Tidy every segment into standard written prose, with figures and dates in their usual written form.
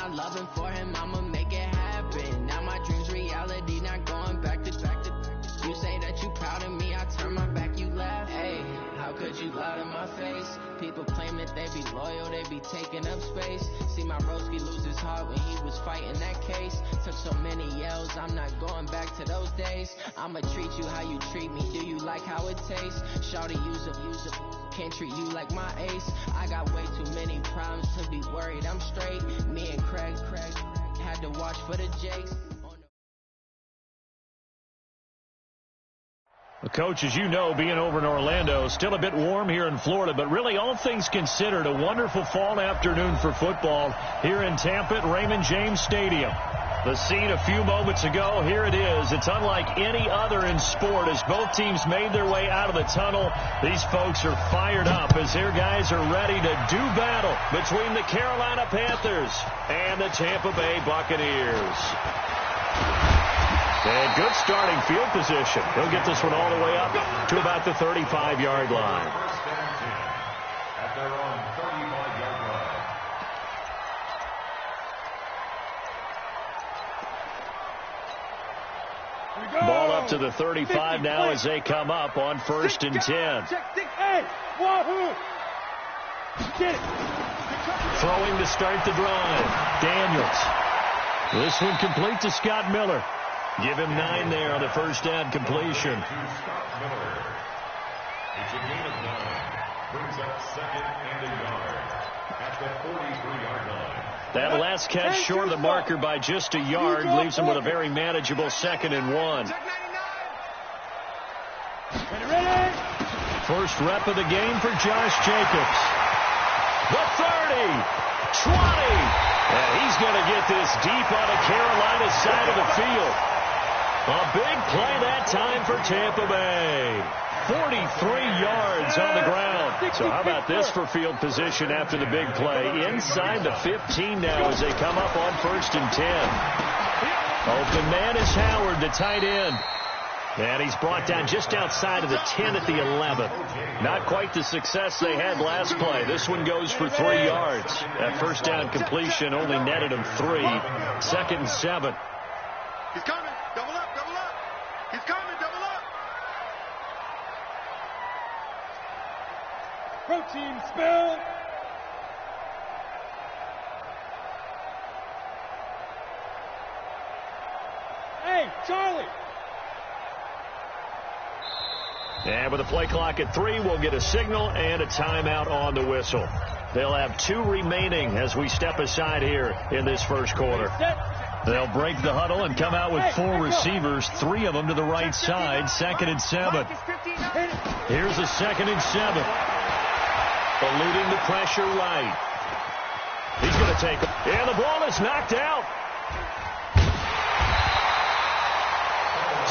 my loving for him, I'ma make it happen. Now my dreams reality, not going back to. You say that you proud of me, I turn my back, you laugh. Hey, how could you lie to my face? People claim that they be loyal, they be taking up space. See my broski lose his heart when he was fighting that case. Took so many yells, I'm not going back to those days. I'ma treat you how you treat me, do you like how it tastes? Shawty, use up, can't treat you like my ace. I got way too many problems to be worried, I'm straight. Me and Craig had to watch for the Jakes. Well, Coach, as you know, being over in Orlando, still a bit warm here in Florida, but really all things considered, a wonderful fall afternoon for football here in Tampa at Raymond James Stadium. The scene a few moments ago, here it is. It's unlike any other in sport as both teams made their way out of the tunnel. These folks are fired up as their guys are ready to do battle between the Carolina Panthers and the Tampa Bay Buccaneers. And good starting field position. He'll get this one all the way up to about the 35-yard line. At their own 35-yard line. Ball up to the 35 now as they come up on 1st and 10. Throwing to start the drive. Daniels. This one complete to Scott Miller. Give him 9 there on the first down completion. Scott Miller. It's a gain of 9. Brings up 2nd and a yard at the 43-yard line. That last catch short of the marker by just a yard leaves him with a very manageable 2nd and 1. First rep of the game for Josh Jacobs. The 30, 20, and he's going to get this deep on the Carolina side of the field. A big play that time for Tampa Bay. 43 yards on the ground. So how about this for field position after the big play? Inside the 15 now as they come up on 1st and 10. Open man is Howard, the tight end. And he's brought down just outside of the 10 at the 11. Not quite the success they had last play. This one goes for 3 yards. That first down completion only netted him 3. 2nd and 7. He's coming. Double up, double up. He's coming, double up. Protein spill. Hey, Charlie. And with the play clock at 3, we'll get a signal and a timeout on the whistle. They'll have 2 remaining as we step aside here in this first quarter. They'll break the huddle and come out with 4 receivers, 3 of them to the right side, 2nd and 7. Here's a 2nd and 7. Eluding the pressure right. He's going to take it. And the ball is knocked out.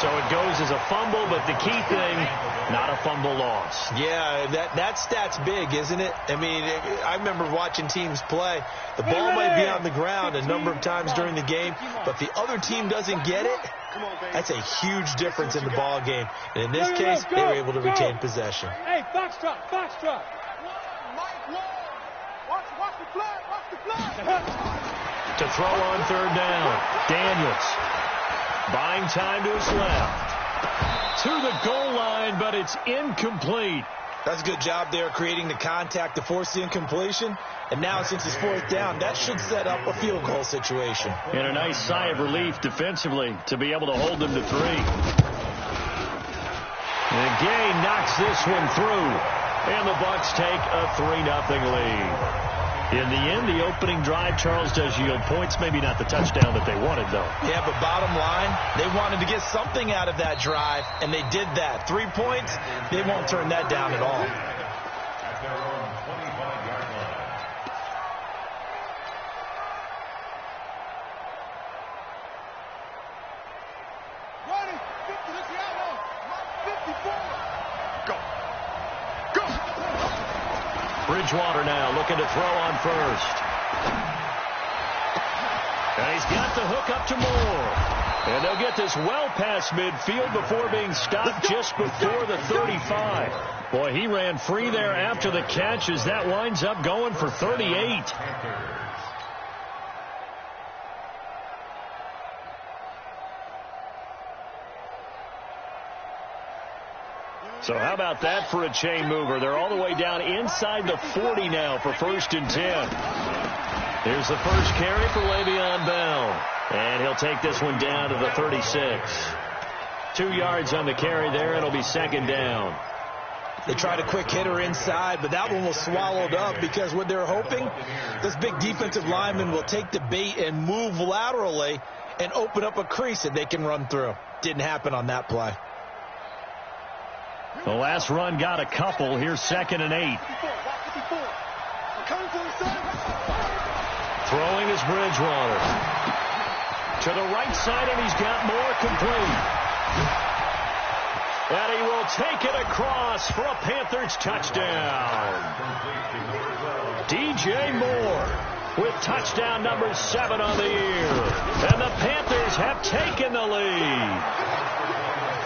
So it goes as a fumble, but the key thing, not a fumble loss. Yeah, that stat's big, isn't it? I mean, I remember watching teams play. The ball might be on the ground a number of times during the game, but the other team doesn't get it. That's a huge difference in the ball game. And in this case, they were able to retain possession. Hey, foxtrot, foxtrot. Watch the flag, watch the flag. To throw on 3rd down, Daniels. Buying time to his left. To the goal line, but it's incomplete. That's a good job there creating the contact to force the incompletion. And now since it's 4th down, that should set up a field goal situation. And a nice sigh of relief defensively to be able to hold them to 3. And Gay knocks this one through. And the Bucs take a 3-0 lead. In the end, the opening drive, Charles, does yield points. Maybe not the touchdown that they wanted, though. Yeah, but bottom line, they wanted to get something out of that drive, and they did that. 3 points, they won't turn that down at all. At their own 25-yard line. Ready, 50, look the outlaw. 54. Go. Go. Bridgewater now looking to throw on 1st. And he's got the hook up to Moore. And they'll get this well past midfield before being stopped just before the 35. Boy, he ran free there after the catch as that winds up going for 38. So how about that for a chain mover? They're all the way down inside the 40 now for 1st and 10. Here's the first carry for Le'Veon Bell. And he'll take this one down to the 36. 2 yards on the carry there. It'll be 2nd down. They tried a quick hitter inside, but that one was swallowed up because what they're hoping, this big defensive lineman will take the bait and move laterally and open up a crease that they can run through. Didn't happen on that play. The last run got a couple. Here's 2nd and 8. Throwing is Bridgewater. To the right side, and he's got more complete. And he will take it across for a Panthers touchdown. DJ Moore with touchdown number 7 on the year. And the Panthers have taken the lead.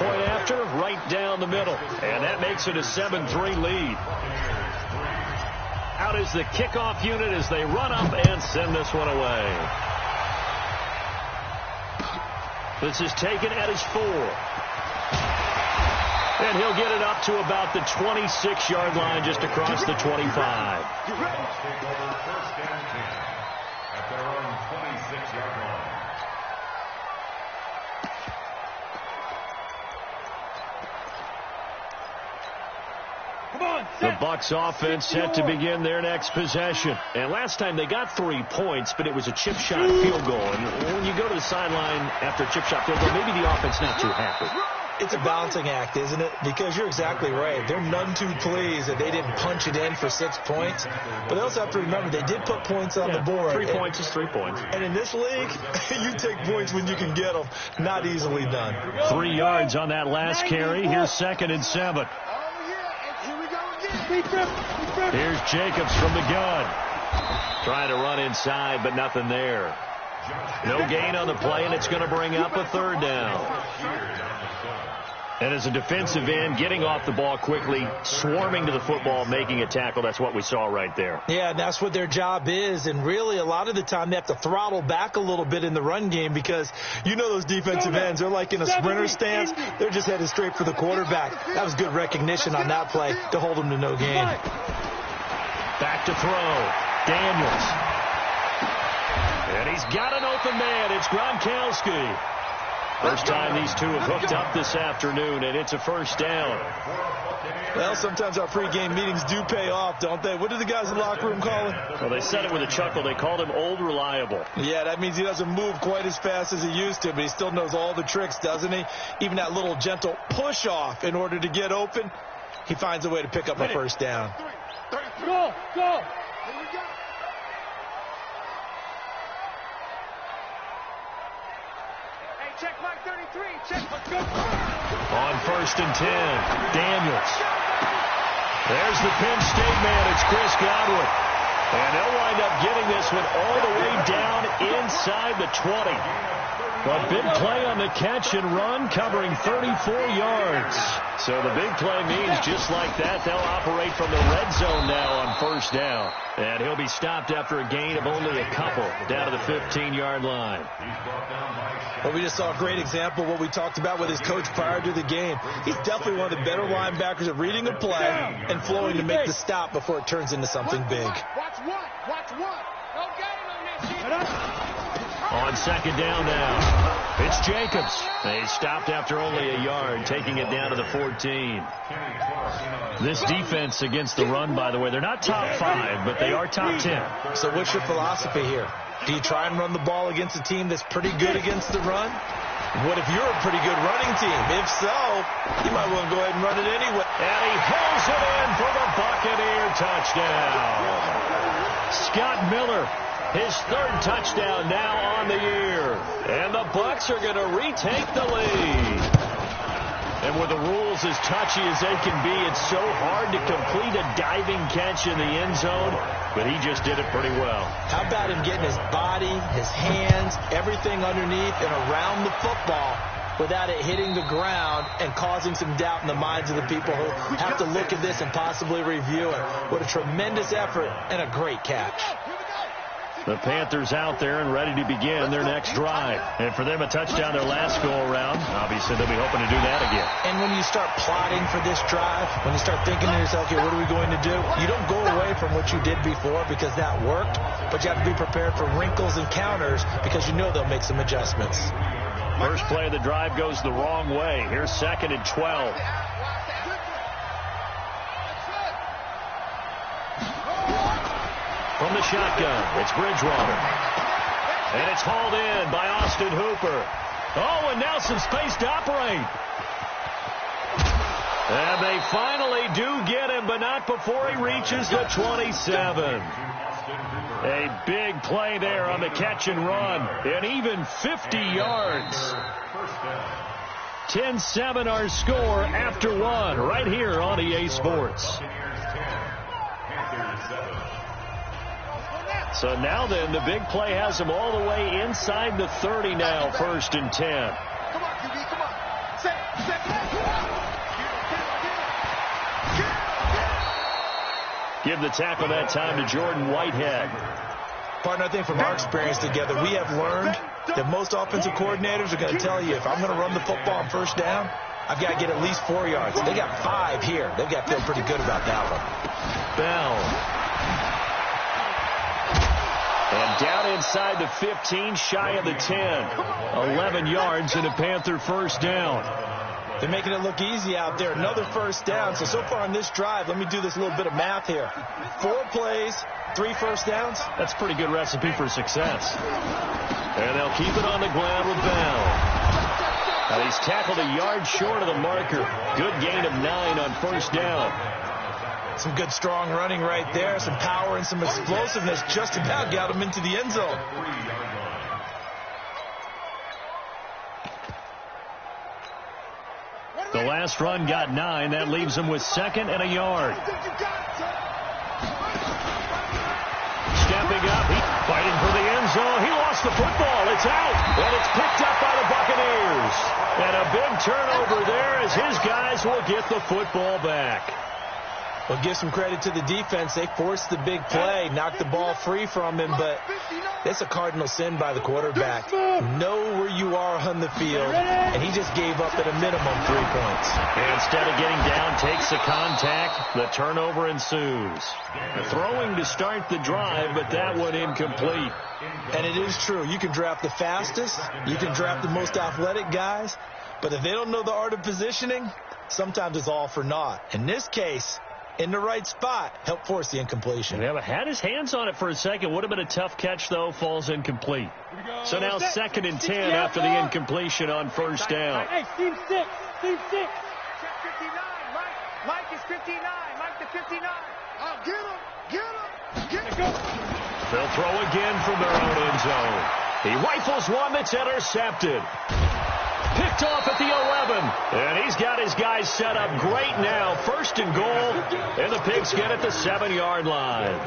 Point after, right down the middle. And that makes it a 7-3 lead. Out is the kickoff unit as they run up and send this one away. This is taken at his 4. And he'll get it up to about the 26-yard line, just across the 25. At their own 26-yard line. The Bucs offense set to begin their next possession. And last time they got 3 points, but it was a chip shot field goal. And when you go to the sideline after a chip shot field goal, maybe the offense not too happy. It's a balancing act, isn't it? Because you're exactly right. They're none too pleased that they didn't punch it in for 6 points. But they also have to remember they did put points on the board. 3 points is 3 points. And in this league, you take points when you can get them. Not easily done. 3 yards on that last carry. Here's 2nd and 7. Here's Jacobs from the gun. Trying to run inside, but nothing there. No gain on the play, and it's going to bring up a 3rd down. And as a defensive end, getting off the ball quickly, swarming to the football, making a tackle, that's what we saw right there. Yeah, and that's what their job is. And really, a lot of the time, they have to throttle back a little bit in the run game because you know those defensive ends, they're like in a sprinter stance. They're just headed straight for the quarterback. That was good recognition on that play to hold them to no gain. Back to throw. Daniels. And he's got an open man. It's Gronkowski. First time these two have hooked up this afternoon, and it's a 1st down. Well, sometimes our pregame meetings do pay off, don't they? What did the guys in the locker room call him? Well, they said it with a chuckle. They called him Old Reliable. Yeah, that means he doesn't move quite as fast as he used to, but he still knows all the tricks, doesn't he? Even that little gentle push-off in order to get open, he finds a way to pick up a 1st down. Go! Here we go! Check mark 33. Check. Let's go. On 1st and 10, Daniels. There's the Penn State man. It's Chris Godwin. And they'll wind up getting this one all the way down inside the 20. A big play on the catch and run, covering 34 yards. So the big play means just like that, they'll operate from the red zone now on 1st down. And he'll be stopped after a gain of only a couple, down to the 15-yard line. Well, we just saw a great example of what we talked about with his coach prior to the game. He's definitely one of the better linebackers at reading a play and flowing to make the stop before it turns into something big. Watch what? Watch what? No gain on that shit. On 2nd down now, it's Jacobs. They stopped after only a yard, taking it down to the 14. This defense against the run, by the way, they're not top 5, but they are top 10. So what's your philosophy here? Do you try and run the ball against a team that's pretty good against the run? What if you're a pretty good running team? If so, you might want to go ahead and run it anyway. And he pulls it in for the Buccaneer touchdown. Scott Miller, his 3rd touchdown now on the year. And the Bucs are going to retake the lead. And with the rules as touchy as they can be, it's so hard to complete a diving catch in the end zone, but he just did it pretty well. How about him getting his body, his hands, everything underneath and around the football without it hitting the ground and causing some doubt in the minds of the people who have to look at this and possibly review it. What a tremendous effort and a great catch. The Panthers out there and ready to begin their next drive. And for them, a touchdown their last go-around. Obviously, they'll be hoping to do that again. And when you start plotting for this drive, when you start thinking to yourself, okay, what are we going to do? You don't go away from what you did before because that worked, but you have to be prepared for wrinkles and counters because you know they'll make some adjustments. First play of the drive goes the wrong way. Here's 2nd and 12. From the shotgun, it's Bridgewater. And it's hauled in by Austin Hooper. Oh, and now some space to operate. And they finally do get him, but not before he reaches the 27. A big play there on the catch and run. And even 50 yards. 10-7 our score after one right here on EA Sports. So now then, the big play has him all the way inside the 30 now, 1st and 10. Come on, QB, come on. Set. Give the tackle that time to Jordan Whitehead. Partner, I think from our experience together, we have learned that most offensive coordinators are going to tell you, if I'm going to run the football on 1st down, I've got to get at least 4 yards. They got 5 here. They've got to feel pretty good about that one. Bell. And down inside the 15, shy of the 10. 11 yards and a Panther 1st down. They're making it look easy out there. Another 1st down. So far on this drive, let me do this little bit of math here. 4 plays, 3 1st downs. That's a pretty good recipe for success. And they'll keep it on the ground with Bell. And he's tackled a yard short of the marker. Good gain of 9 on 1st down. Some good strong running right there. Some power and some explosiveness just about got him into the end zone. The last run got 9. That leaves him with 2nd and a yard. Stepping up. Fighting for the end zone. He lost the football. It's out. And it's picked up by the Buccaneers. And a big turnover there as his guys will get the football back. Well, give some credit to the defense. They forced the big play, knocked the ball free from him, but that's a cardinal sin by the quarterback. Know where you are on the field, and he just gave up at a minimum 3 points. And instead of getting down, takes the contact. The turnover ensues. Throwing to start the drive, but that one incomplete. And it is true. You can draft the fastest. You can draft the most athletic guys. But if they don't know the art of positioning, sometimes it's all for naught. In this case, in the right spot, help force the incompletion. Yeah, but had his hands on it for a second. Would have been a tough catch, though. Falls incomplete. So now 2nd and 10 after the incompletion on 1st down. Hey, Team 6. Team 6. Check 59. Mike is 59. Mike the 59. Oh, get him. They'll throw again from their own end zone. He rifles one that's intercepted. Picked off at the 11. And he's got his guys set up great now. 1st and goal. And the Pigs get at the 7-yard line.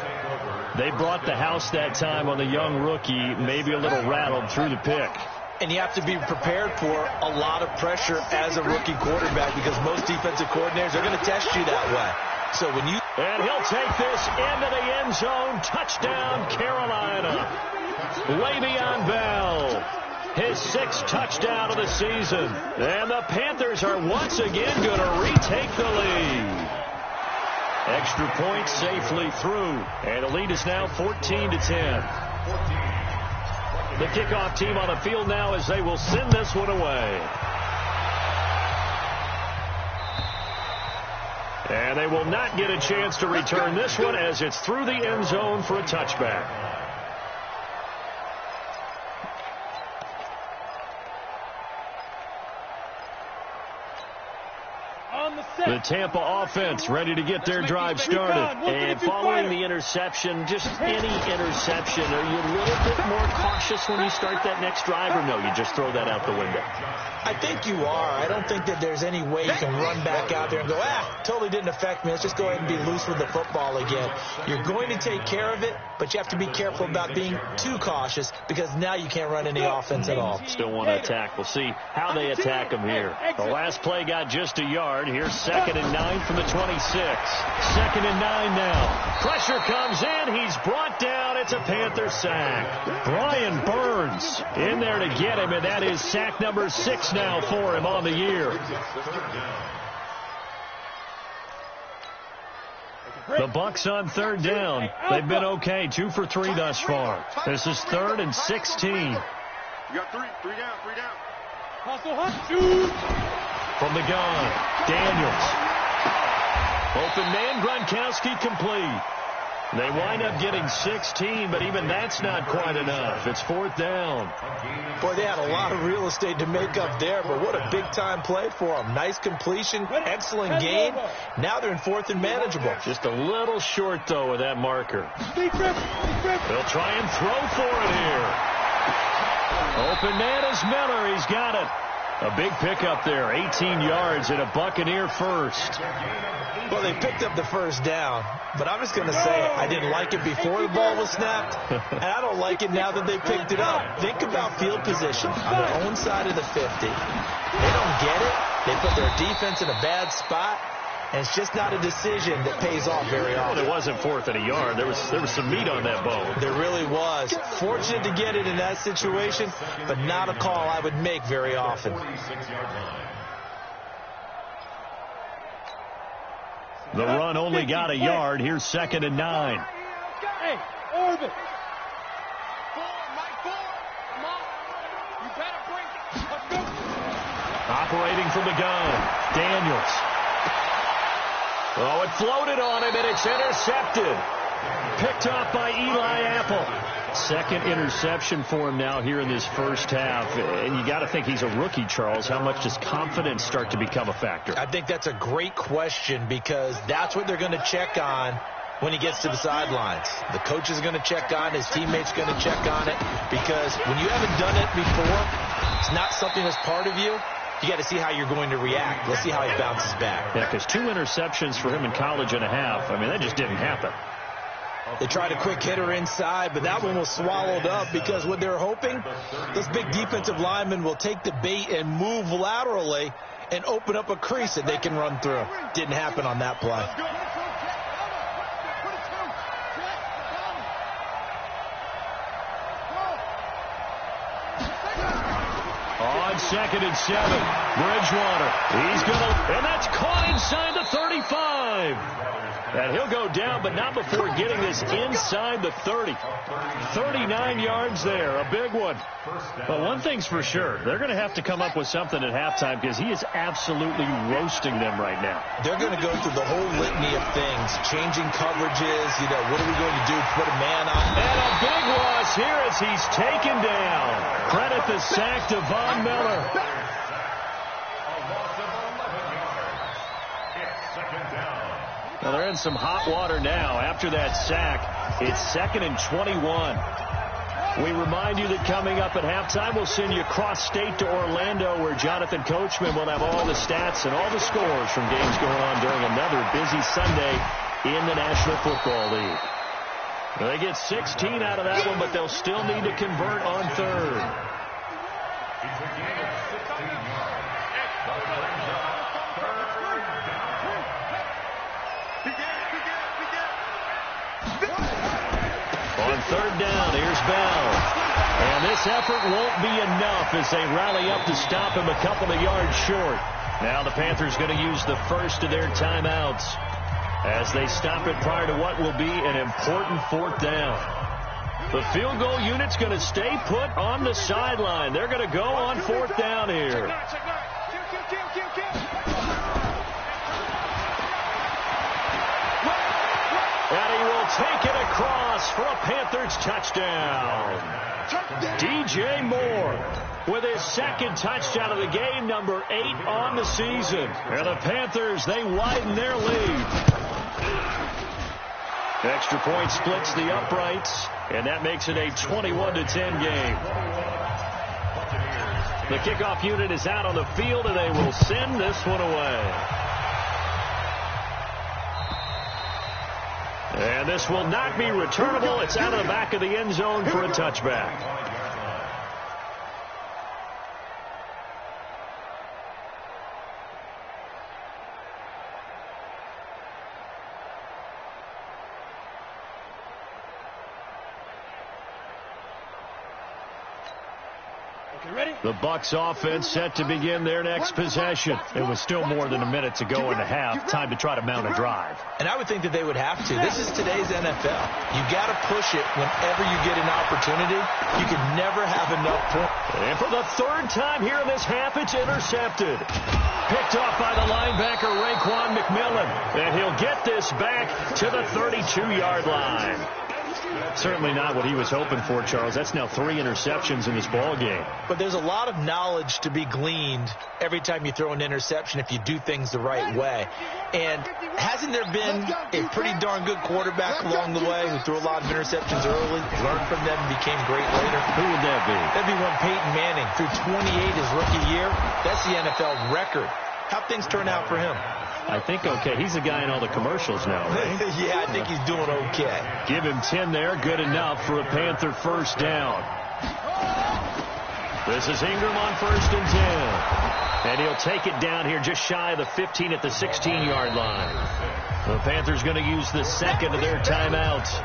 They brought the house that time on the young rookie. Maybe a little rattled through the pick. And you have to be prepared for a lot of pressure as a rookie quarterback because most defensive coordinators are going to test you that way. So when you... And he'll take this into the end zone. Touchdown, Carolina. Le'Veon Bell. His 6th touchdown of the season. And the Panthers are once again going to retake the lead. Extra point safely through. And the lead is now 14-10. The kickoff team on the field now as they will send this one away. And they will not get a chance to return this one as it's through the end zone for a touchback. The Tampa offense ready to get their drive started. And following the interception, just any interception, are you a little bit more cautious when you start that next drive, or no, you just throw that out the window? I think you are. I don't think that there's any way you can run back out there and go, totally didn't affect me. Let's just go ahead and be loose with the football again. You're going to take care of it, but you have to be careful about being too cautious because now you can't run any offense at all. Still want to attack. We'll see how they attack them here. The last play got just a yard. Here's 2nd 2nd and 9 from the 26. 2nd and 9 now. Pressure comes in. He's brought down. It's a Panther sack. Brian Burns in there to get him, and that is sack number 6 now for him on the year. The Bucs on 3rd down. They've been okay, 2 for 3 thus far. This is 3rd and 16. You got 3 down, 3 down. From the gun, Daniels. Open man, Gronkowski complete. They wind up getting 16, but even that's not quite enough. It's 4th down. Boy, they had a lot of real estate to make up there, but what a big-time play for them. Nice completion, excellent gain. Now they're in 4th and manageable. Just a little short, though, with that marker. They'll try and throw for it here. Open man is Miller. He's got it. A big pickup there, 18 yards and a Buccaneer first. Well, they picked up the first down, but I'm just going to say I didn't like it before the ball was snapped, and I don't like it now that they picked it up. Think about field position on their own side of the 50. They don't get it. They put their defense in a bad spot, and it's just not a decision that pays off very often. Well, it wasn't 4th and a yard. There was some meat on that bone. There really was. Fortunate to get it in that situation, but not a call I would make very often. The run only got a yard. Here's 2nd and 9. Hey, Orbit. Mike, come on. You better bring it. Let's go. Operating from the gun, Daniels. Oh, it floated on him, and it's intercepted. Picked off by Eli Apple. 2nd interception for him now here in this first half. And you got to think he's a rookie, Charles. How much does confidence start to become a factor? I think that's a great question because that's what they're going to check on when he gets to the sidelines. The coach is going to check on, his teammates going to check on it, because when you haven't done it before, it's not something that's part of you. You got to see how you're going to react. Let's see how he bounces back. Yeah, because 2 interceptions for him in college and a half. I mean, that just didn't happen. They tried a quick hitter inside, but that one was swallowed up because what they're hoping, those big defensive linemen will take the bait and move laterally and open up a crease that they can run through. Didn't happen on that play. On 2nd and 7, Bridgewater. He's going to, and that's caught inside the 35. And he'll go down, but not before getting this inside the 30. 39 yards there, a big one. But one thing's for sure, they're going to have to come up with something at halftime because he is absolutely roasting them right now. They're going to go through the whole litany of things, changing coverages, what are we going to do, put a man on. And a big loss here as he's taken down. Credit the sack to Von Miller. Well, they're in some hot water now. After that sack, it's 2nd and 21. We remind you that coming up at halftime, we'll send you cross-state to Orlando, where Jonathan Coachman will have all the stats and all the scores from games going on during another busy Sunday in the National Football League. Well, they get 16 out of that one, but they'll still need to convert on 3rd. On 3rd down, here's Bell. And this effort won't be enough as they rally up to stop him a couple of yards short. Now the Panthers going to use the first of their timeouts as they stop it prior to what will be an important 4th down. The field goal unit's going to stay put on the sideline. They're going to go on 4th down here. And he will take it across for a Panthers touchdown. DJ Moore with his 2nd touchdown of the game, number 8 on the season. And the Panthers, they widen their lead. Extra point splits the uprights, and that makes it a 21-10 game. The kickoff unit is out on the field, and they will send this one away. And this will not be returnable. It's out of the back of the end zone for a touchback. The Bucs offense set to begin their next possession. It was still more than a minute to go in the half. Time to try to mount a drive. And I would think that they would have to. This is today's NFL. You got to push it whenever you get an opportunity. You can never have enough points. And for the third time here in this half, it's intercepted. Picked off by the linebacker, Raekwon McMillan. And he'll get this back to the 32-yard line. Certainly not what he was hoping for, Charles. That's now 3 interceptions in this ball game. But there's a lot of knowledge to be gleaned every time you throw an interception if you do things the right way. And hasn't there been a pretty darn good quarterback along the way who threw a lot of interceptions early, learned from them, and became great later? Who would that be? That'd be one Peyton Manning. Threw 28 his rookie year. That's the NFL record. How'd things turn out for him? I think okay. He's the guy in all the commercials now, right? Yeah, I think he's doing okay. Give him 10 there. Good enough for a Panther first down. This is Ingram on 1st and 10. And he'll take it down here just shy of the 15 at the 16-yard line. The Panthers going to use the second of their timeouts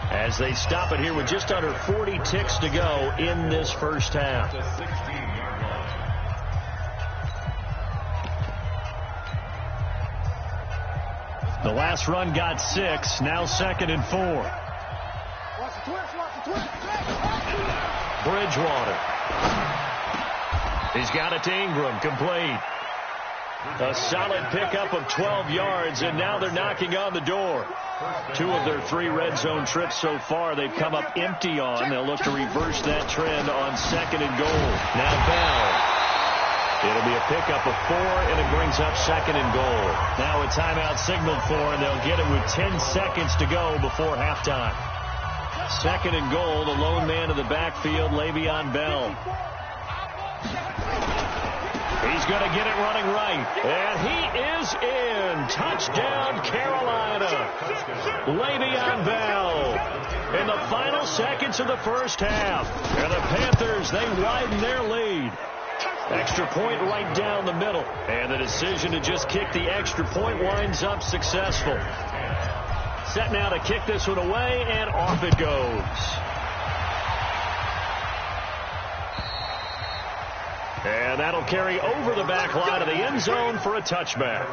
as they stop it here with just under 40 ticks to go in this first half. The last run got 6. Now 2nd and 4. Bridgewater. He's got it to Ingram. Complete. A solid pickup of 12 yards, and now they're knocking on the door. 2 of their 3 red zone trips so far they've come up empty on. They'll look to reverse that trend on 2nd and goal. Now Bell. It'll be a pickup of 4, and it brings up 2nd and goal. Now a timeout signaled for, and they'll get it with 10 seconds to go before halftime. 2nd and goal, the lone man in the backfield, Le'Veon Bell. He's going to get it running right, and he is in. Touchdown, Carolina. Le'Veon Bell in the final seconds of the first half. And the Panthers, they widen their lead. Extra point right down the middle. And the decision to just kick the extra point winds up successful. Set now to kick this one away, and off it goes. And that'll carry over the back line of the end zone for a touchback.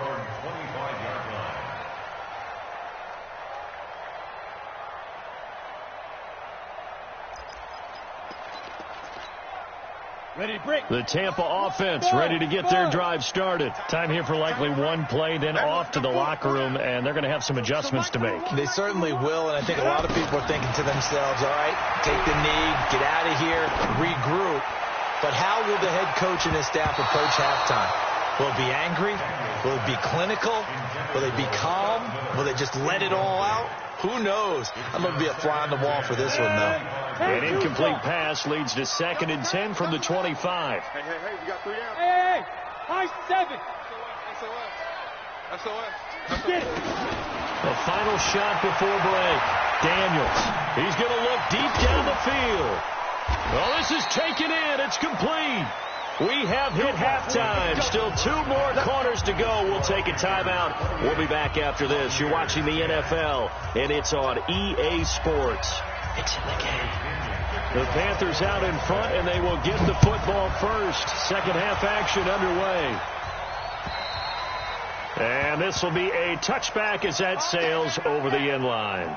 The Tampa offense ready to get their drive started. Time here for likely one play, then off to the locker room, and they're going to have some adjustments to make. They certainly will, and I think a lot of people are thinking to themselves, all right, take the knee, get out of here, regroup. But how will the head coach and his staff approach halftime? Will it be angry? Will it be clinical? Will they be calm? Will they just let it all out? Who knows? I'm going to be a fly on the wall for this one, though. An incomplete pass leads to 2nd and 10 from the 25. Hey, you got 3 out. Hey, high 7. SOS. Get it. The final shot before break. Daniels. He's going to look deep down the field. Well, this is taken in. It's complete. We have hit halftime. Still 2 more quarters to go. We'll take a timeout. We'll be back after this. You're watching the NFL, and it's on EA Sports. It's in the game. The Panthers out in front, and they will get the football first. Second half action underway. And this will be a touchback as that sails over the end line.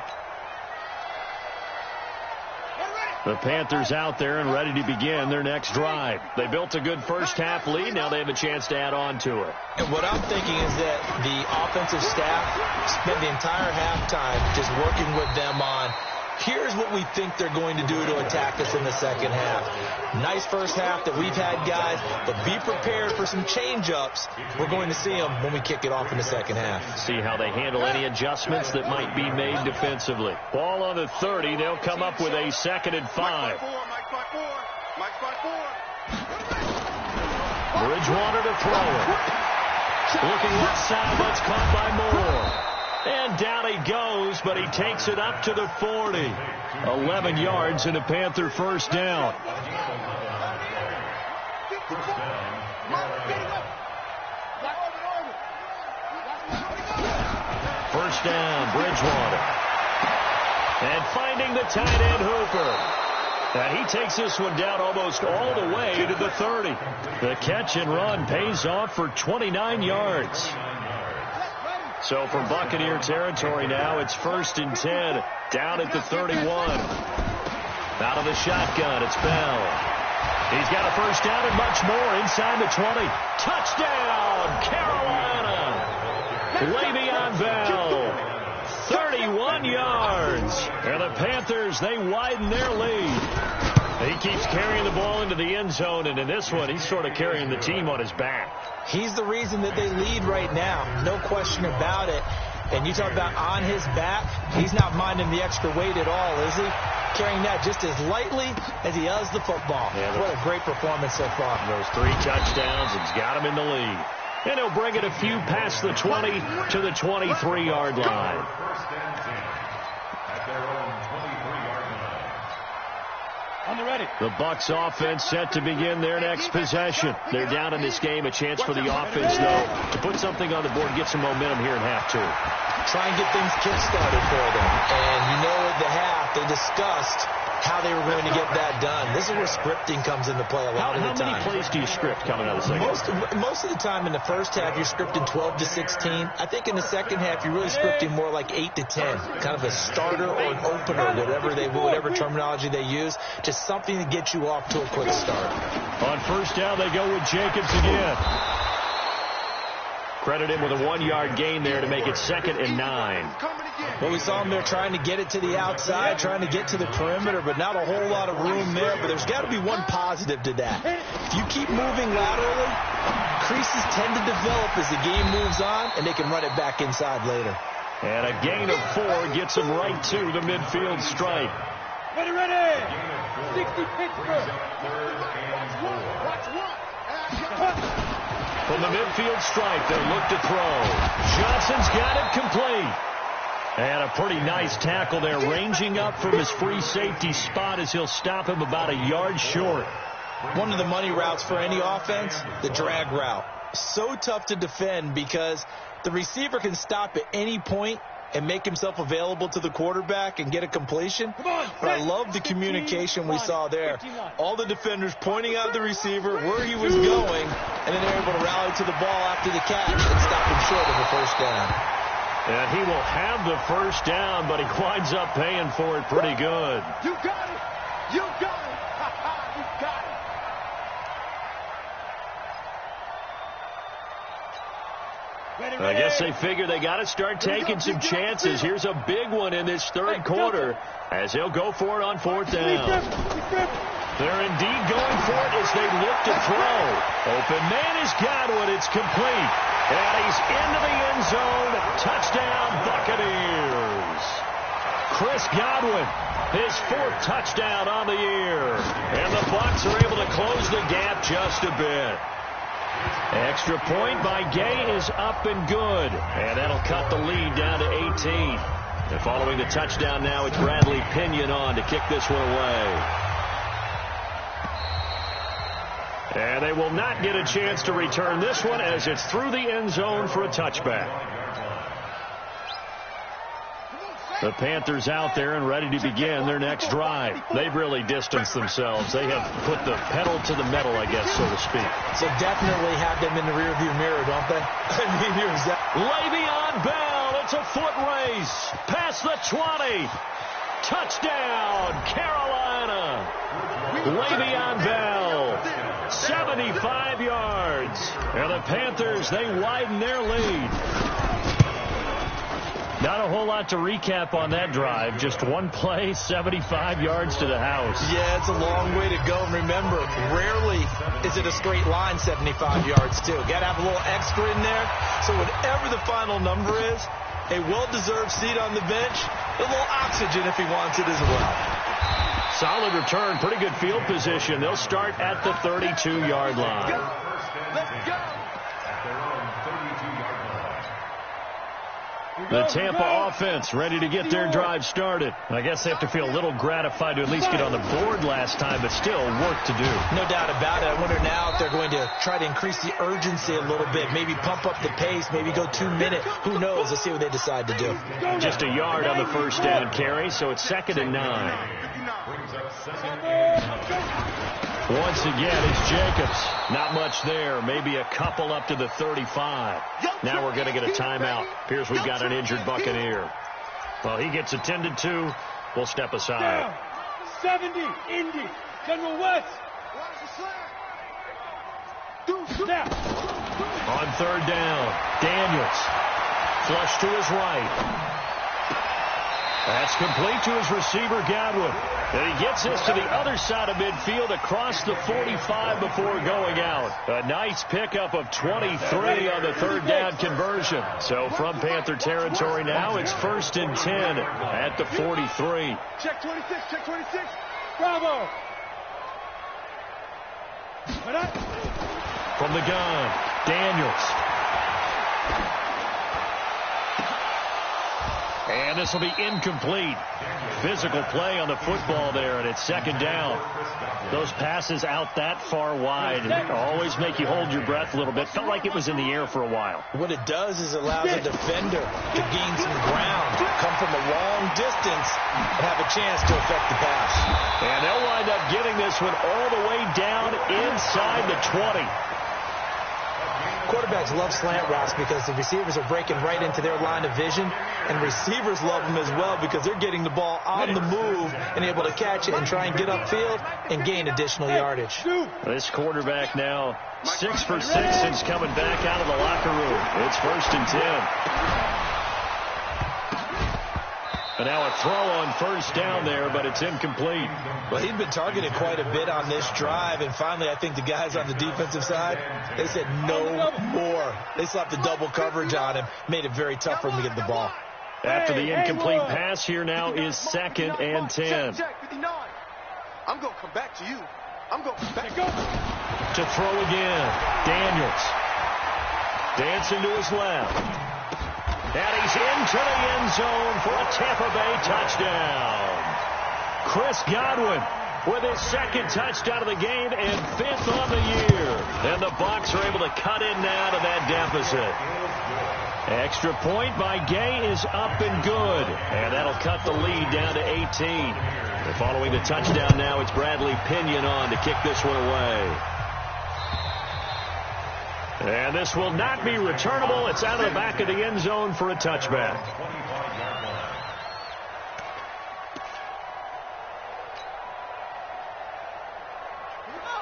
The Panthers out there and ready to begin their next drive. They built a good first half lead. Now they have a chance to add on to it. And what I'm thinking is that the offensive staff spent the entire halftime just working with them on, here's what we think they're going to do to attack us in the second half. Nice first half that we've had, guys, but be prepared for some change-ups. We're going to see them when we kick it off in the second half. See how they handle any adjustments that might be made defensively. Ball on the 30. They'll come up with a 2nd and 5. Bridgewater to throw it. Looking left side, that's caught by Moore. And down he goes, but he takes it up to the 40. 11 yards and a Panther first down. First down, Bridgewater. And finding the tight end, Hooper. And he takes this one down almost all the way to the 30. The catch and run pays off for 29 yards. So from Buccaneer territory now, it's 1st and 10 down at the 31. Out of the shotgun, it's Bell. He's got a first down and much more inside the 20. Touchdown, Carolina! Le'Veon Bell, 31 yards. And the Panthers, they widen their lead. He keeps carrying the ball into the end zone, and in this one, he's sort of carrying the team on his back. He's the reason that they lead right now. No question about it. And you talk about on his back, he's not minding the extra weight at all, is he? Carrying that just as lightly as he does the football. Yeah, what a great performance so far. Those 3 touchdowns, it's got him in the lead. And he'll bring it a few past the 20 to the 23-yard line. First and 10 at their own 23-yard line. On the ready. The Bucs offense set to begin their next possession. They're down in this game. A chance for the offense, though, to put something on the board, get some momentum here in half 2. Try and get things kick-started for them. And you know at the half, they discussed how they were going to get that done. This is where scripting comes into play a lot of the time. How many plays do you script coming out of the second? Most of the time in the first half, you're scripting 12 to 16. I think in the second half, you're really scripting more like 8 to 10. Kind of a starter or an opener, whatever terminology they use. Just something to get you off to a quick start. On first down, they go with Jacobs again. Credit him with a 1-yard gain there to make it 2nd and 9. Well, we saw him there trying to get it to the outside, trying to get to the perimeter, but not a whole lot of room there. But there's got to be one positive to that. If you keep moving laterally, creases tend to develop as the game moves on, and they can run it back inside later. And a gain of 4 gets him right to the midfield stripe. Ready. 60 Pittsburgh. Watch one. From the midfield stripe, they'll look to throw. Johnson's got it complete. And a pretty nice tackle there, ranging up from his free safety spot as he'll stop him about a yard short. One of the money routes for any offense, the drag route. So tough to defend because the receiver can stop at any point and make himself available to the quarterback and get a completion. But I love the communication we saw there. All the defenders pointing out the receiver, where he was going, and then they're able to rally to the ball after the catch and stop him short of a first down. And he will have the first down, but he winds up paying for it pretty good. You got it. You got it. You got it. I guess they figure they got to start taking some chances. Here's a big one in this third quarter as they'll go for it on 4th down. They're indeed going for it as they look to throw. Open man is Godwin. It's complete. And he's into the end zone. Touchdown, Buccaneers. Chris Godwin, his 4th touchdown on the year. And the Bucs are able to close the gap just a bit. Extra point by Gay is up and good. And that'll cut the lead down to 18. And following the touchdown now, it's Bradley Pinion on to kick this one away. And they will not get a chance to return this one as it's through the end zone for a touchback. The Panthers out there and ready to begin their next drive. They've really distanced themselves. They have put the pedal to the metal, I guess, so to speak. So definitely have them in the rearview mirror, don't they? I mean, here's that. Le'Veon Bell, it's a foot race. Past the 20. Touchdown, Carolina. Le'Veon Bell, 75 yards. And the Panthers, they widen their lead. Not a whole lot to recap on that drive. Just one play, 75 yards to the house. Yeah, it's a long way to go. And remember, rarely is it a straight line 75 yards, too. Got to have a little extra in there. So whatever the final number is, a well-deserved seat on the bench, a little oxygen if he wants it as well. Solid return, pretty good field position. They'll start at the 32-yard line. Let's go. The Tampa offense ready to get their drive started. I guess they have to feel a little gratified to at least get on the board last time, but still work to do. No doubt about it. I wonder now if they're going to try to increase the urgency a little bit, maybe pump up the pace, maybe go 2 minutes. Who knows? Let's see what they decide to do. Just a yard on the first down carry, so it's 2nd and 9. up second and 9. Once again, it's Jacobs. Not much there. Maybe a couple up to the 35. Now we're going to get a timeout. Appears we've got an injured Buccaneer. Well, he gets attended to. We'll step aside. 70, Indy, General West. Snap. On third down, Daniels. Flush to his right. That's complete to his receiver, Godwin. And he gets this to the other side of midfield across the 45 before going out. A nice pickup of 23 on the third down conversion. So from Panther territory now, it's 1st and 10 at the 43. Check 26, check 26. Bravo. From the gun, Daniels. And this will be incomplete. Physical play on the football there, and it's 2nd down. Those passes out that far wide always make you hold your breath a little bit. Felt like it was in the air for a while. What it does is allows a defender to gain some ground, come from a long distance, and have a chance to affect the pass. And they'll wind up getting this one all the way down inside the 20. Quarterbacks love slant routes because the receivers are breaking right into their line of vision, and receivers love them as well because they're getting the ball on the move and able to catch it and try and get upfield and gain additional yardage. This quarterback now 6 for 6 since coming back out of the locker room. It's 1st and 10. And now a throw on 1st down there, but it's incomplete. Well, he'd been targeted quite a bit on this drive, and finally I think the guys on the defensive side, they said no more. They slapped the double coverage on him, made it very tough for him to get the ball. After the incomplete pass, here now is 2nd and 10. Check 59. I'm going to come back to you. I'm going to come back. To throw again, Daniels. Dancing to his left. And he's into the end zone for a Tampa Bay touchdown. Chris Godwin with his 2nd touchdown of the game and 5th on the year. And the Bucs are able to cut in now to that deficit. Extra point by Gay is up and good. And that'll cut the lead down to 18. And following the touchdown now, it's Bradley Pinion on to kick this one away. And this will not be returnable. It's out of the back of the end zone for a touchback.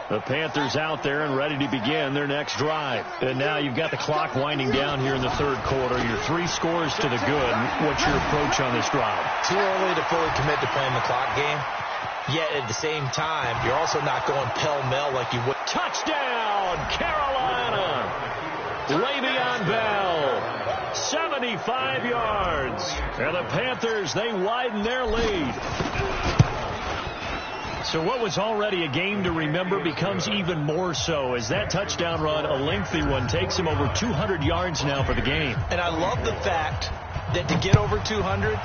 The Panthers out there and ready to begin their next drive. And now you've got the clock winding down here in the 3rd quarter. You're 3 scores to the good. What's your approach on this drive? Too early to fully commit to playing the clock game. Yet at the same time, you're also not going pell-mell like you would. Touchdown, Carolina! Le'Veon Bell, 75 yards. And the Panthers, they widen their lead. So what was already a game to remember becomes even more so as that touchdown run, a lengthy one, takes him over 200 yards now for the game. And I love the fact that to get over 200,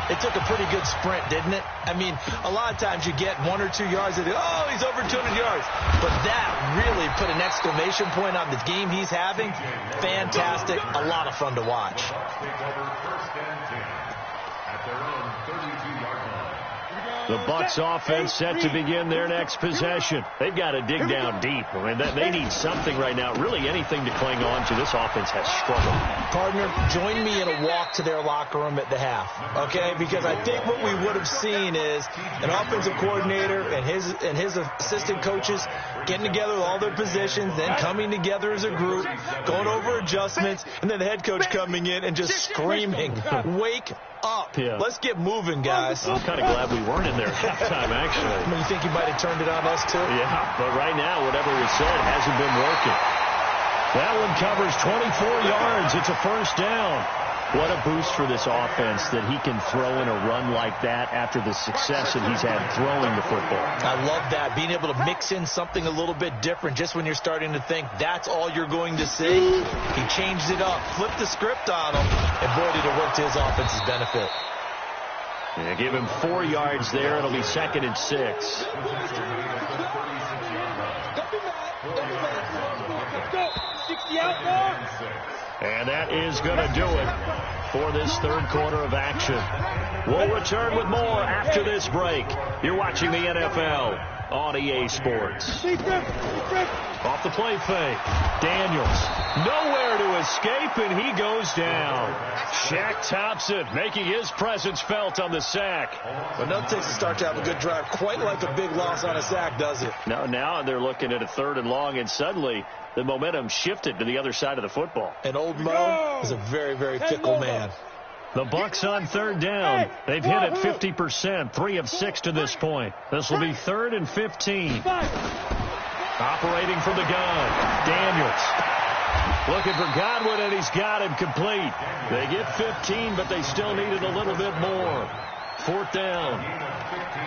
it took a pretty good sprint, didn't it? I mean, a lot of times you get 1 or 2 yards and oh, he's over 200 yards. But that really put an exclamation point on the game he's having. Fantastic. A lot of fun to watch. The Bucs offense set to begin their next possession. They've got to dig down deep. I mean, they need something right now, really anything to cling on to. This offense has struggled. Partner, join me in a walk to their locker room at the half, okay? Because I think what we would have seen is an offensive coordinator and his assistant coaches getting together with all their positions, then coming together as a group, going over adjustments, and then the head coach coming in and just screaming, wake up. Yeah. Let's get moving, guys. I'm kind of glad we weren't in there at halftime, actually. I mean, you think he might have turned it on us, too? Yeah, but right now, whatever was said hasn't been working. That one covers 24 yards. It's a 1st down. What a boost for this offense that he can throw in a run like that after the success that he's had throwing the football. I love that, being able to mix in something a little bit different just when you're starting to think that's all you're going to see. He changed it up, flipped the script on him, and boy, did it work to his offense's benefit. Yeah, give him 4 yards there. It'll be 2nd and 6. Don't be mad. Don't be mad. Let's go. 60 out more. And that is going to do it for this third quarter of action. We'll return with more after this break. You're watching the NFL on EA Sports. Off the play fake. Daniels. Nowhere to escape, and he goes down. Shaq Thompson making his presence felt on the sack. But nothing takes a start to have a good drive quite like a big loss on a sack, does it? No, now they're looking at a 3rd and long, and suddenly the momentum shifted to the other side of the football. And old Mo is a very, very fickle man. The Bucs on 3rd down. They've hit it 50%, 3 of 6 to this point. This will be 3rd and 15. Operating from the gun, Daniels. Looking for Godwin, and he's got him complete. They get 15, but they still needed a little bit more. 4th down.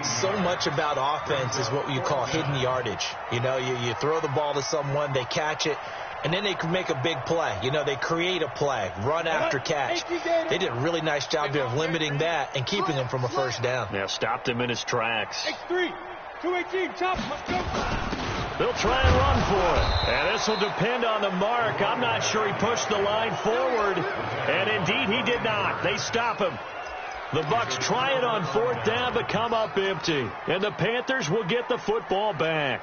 So much about offense is what you call hidden yardage. You know, you throw the ball to someone, they catch it, and then they can make a big play. You know, they create a play, run after catch. They did a really nice job of limiting that and keeping him from a first down. Yeah, stopped him in his tracks. X3, 218, chop, let's go. They'll try and run for it. And this will depend on the mark. I'm not sure he pushed the line forward. And indeed, he did not. They stop him. The Bucs try it on 4th down, but come up empty. And the Panthers will get the football back.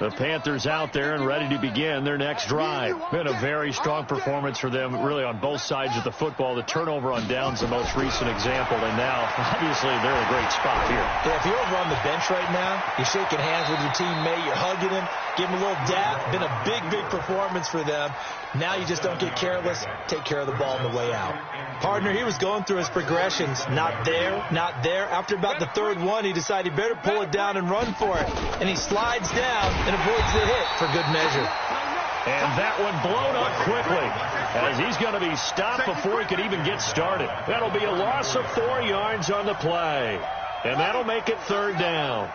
The Panthers out there and ready to begin their next drive. Been a very strong performance for them, really, on both sides of the football. The turnover on downs, the most recent example, and now, obviously, they're in a great spot here. Yeah, if you're over on the bench right now, you're shaking hands with your teammate, you're hugging him, give him a little dap. Been a big, big performance for them. Now you just don't get careless. Take care of the ball on the way out. Partner, he was going through his progressions. Not there, not there. After about the 3rd one, he decided he better pull it down and run for it. And he slides down and avoids the hit for good measure. And that one blown up quickly as he's going to be stopped before he could even get started. That'll be a loss of 4 yards on the play. And that'll make it 3rd down.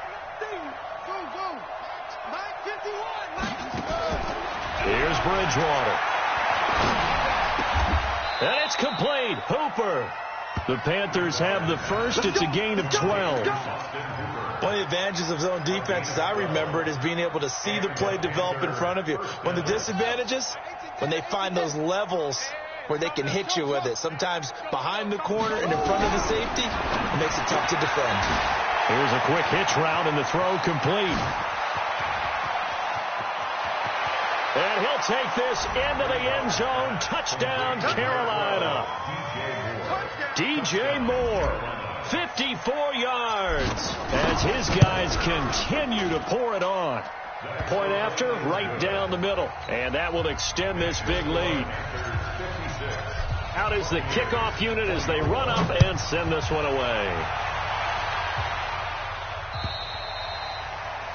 Here's Bridgewater. And it's complete. Hooper. The Panthers have the first. It's a gain of 12. One of the advantages of zone defense, as I remember it, is being able to see the play develop in front of you. One of the disadvantages, when they find those levels where they can hit you with it. Sometimes behind the corner and in front of the safety, it makes it tough to defend. Here's a quick hitch route, and the throw complete. And he'll take this into the end zone. Touchdown, Carolina. DJ Moore. 54 yards as his guys continue to pour it on. Point after, right down the middle. And that will extend this big lead. Out is the kickoff unit as they run up and send this one away.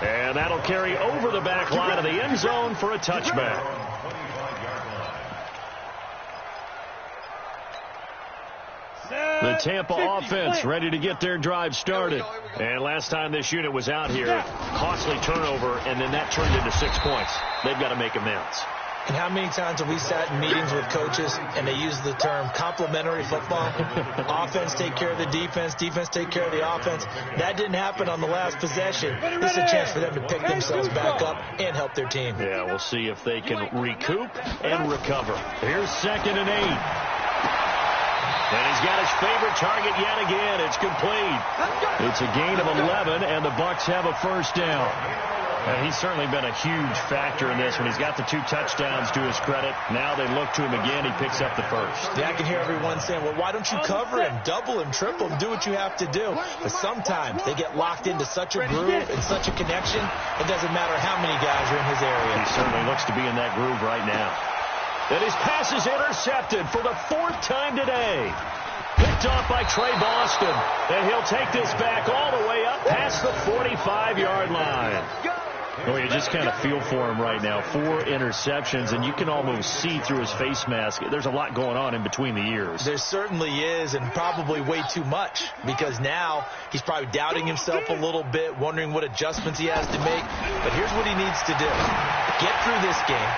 And that'll carry over the back line of the end zone for a touchback. The Tampa offense ready to get their drive started. And last time this unit was out here, costly turnover, and then that turned into 6 points. They've got to make amends. And how many times have we sat in meetings with coaches and they use the term complementary football? Offense take care of the defense, defense take care of the offense. That didn't happen on the last possession. This is a chance for them to pick themselves back up and help their team. Yeah, we'll see if they can recoup and recover. Here's 2nd and 8. And he's got his favorite target yet again. It's complete. It's a gain of 11, and the Bucs have a first down. And he's certainly been a huge factor in this when he's got the 2 touchdowns to his credit. Now they look to him again. He picks up the first. Yeah, I can hear everyone saying, well, why don't you cover him, double him, triple him, do what you have to do. But sometimes they get locked into such a groove and such a connection, it doesn't matter how many guys are in his area. He certainly looks to be in that groove right now. And his pass is intercepted for the 4th time today. Picked off by Trey Boston. And he'll take this back all the way up past the 45-yard line. Oh, you just kind of feel for him right now. 4 interceptions, and you can almost see through his face mask. There's a lot going on in between the ears. There certainly is, and probably way too much, because now he's probably doubting himself a little bit, wondering what adjustments he has to make. But here's what he needs to do. Get through this game,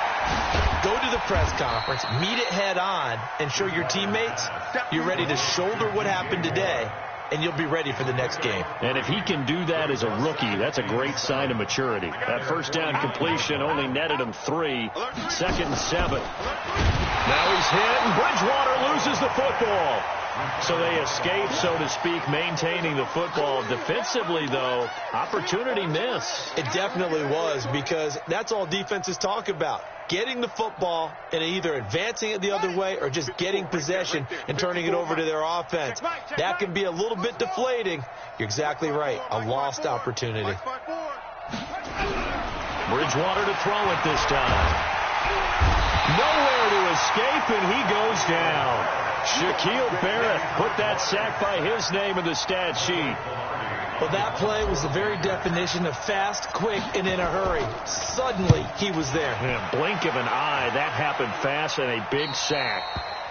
go to the press conference, meet it head on, and show your teammates you're ready to shoulder what happened today and you'll be ready for the next game. And if he can do that as a rookie, that's a great sign of maturity. That first down completion only netted him 3. 2nd and 7. Now he's hit, and Bridgewater loses the football. So they escape, so to speak, maintaining the football. Defensively, though, opportunity miss. It definitely was, because that's all defenses talk about. Getting the football and either advancing it the other way or just getting possession and turning it over to their offense. That can be a little bit deflating. You're exactly right. A lost opportunity. Bridgewater to throw it this time. Nowhere to escape, and he goes down. Shaquille Barrett put that sack by his name in the stat sheet. Well, that play was the very definition of fast, quick, and in a hurry. Suddenly, he was there. Yeah, blink of an eye, that happened fast, and a big sack.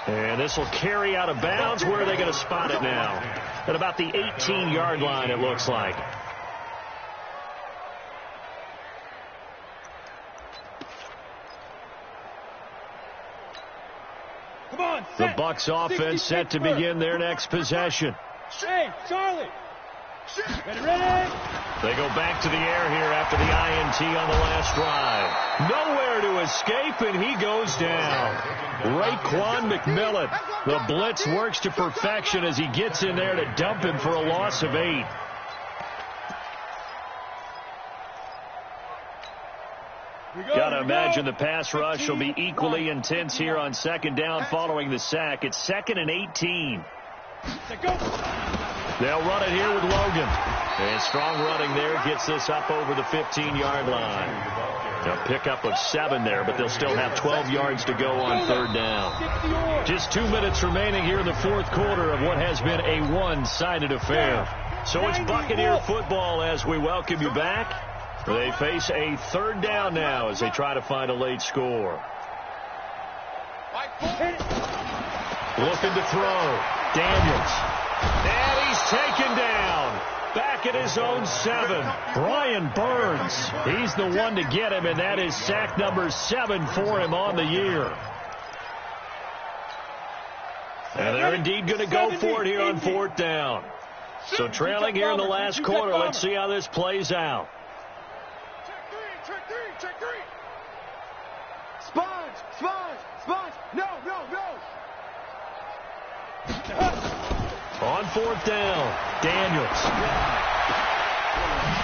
And this will carry out of bounds. Where are they going to spot it now? At about the 18-yard line, it looks like. Come on, The Bucs offense set to begin their next possession. Hey, Charlie. Ready? They go back to the air here after the INT on the last drive. Nowhere to escape, and he goes down. Raekwon McMillan. The blitz works to perfection as he gets in there to dump him for a loss of 8. Got to imagine the pass rush will be equally intense here on 2nd down following the sack. It's 2nd and 18. They'll run it here with Logan. And strong running there gets this up over the 15-yard line. A pickup of 7 there, but they'll still have 12 yards to go on 3rd down. Just 2 minutes remaining here in the 4th quarter of what has been a one-sided affair. So it's Buccaneer football as we welcome you back. They face a 3rd down now as they try to find a late score. Looking to throw. Daniels. And he's taken down. Back at his own 7. Brian Burns. He's the one to get him, and that is sack number 7 for him on the year. And they're indeed going to go for it here on 4th down. So trailing here in the last quarter. Let's see how this plays out. Check 3. Sponge. No. On 4th down, Daniels.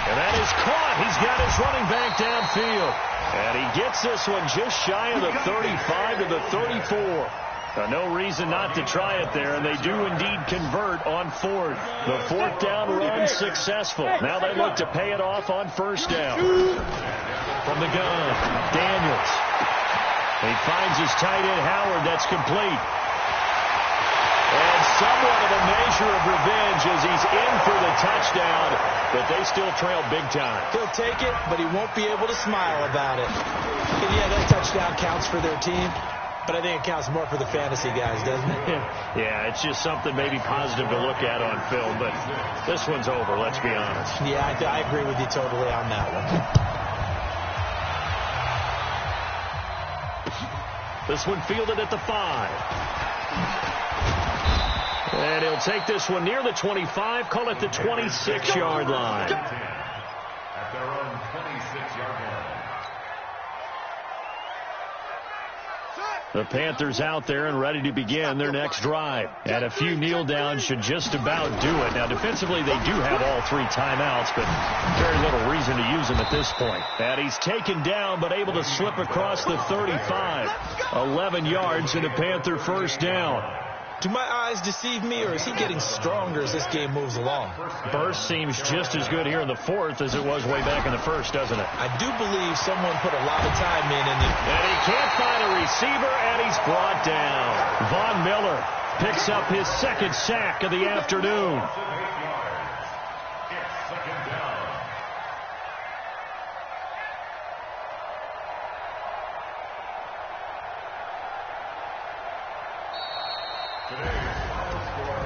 And that is caught. He's got his running back downfield. And he gets this one just shy of the 35 to the 34. No reason not to try it there, and they do indeed convert on 4th. The 4th down run successful. Now they look to pay it off on 1st down. From the gun, Daniels. He finds his tight end, Howard. That's complete. And somewhat of a measure of revenge as he's in for the touchdown, but they still trail big time. He'll take it, but he won't be able to smile about it. And yeah, that touchdown counts for their team, but I think it counts more for the fantasy guys, doesn't it? Yeah, it's just something maybe positive to look at on film, but this one's over, let's be honest. Yeah, I agree with you totally on that one. This one fielded at the 5. And he'll take this one near the 25, call it the 26-yard line. At their own 26-yard line. The Panthers out there and ready to begin their next drive. And a few kneel downs should just about do it. Now, defensively, they do have all 3 timeouts, but very little reason to use them at this point. And he's taken down, but able to slip across the 35. 11 yards and a Panther 1st down. Do my eyes deceive me, or is he getting stronger as this game moves along? Burst seems just as good here in the 4th as it was way back in the 1st, doesn't it? I do believe someone put a lot of time in. And he can't find a receiver, and he's brought down. Von Miller picks up his 2nd sack of the afternoon. It's 2nd down.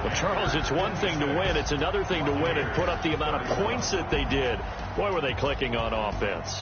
Well, Charles, it's one thing to win. It's another thing to win and put up the amount of points that they did. Boy, were they clicking on offense.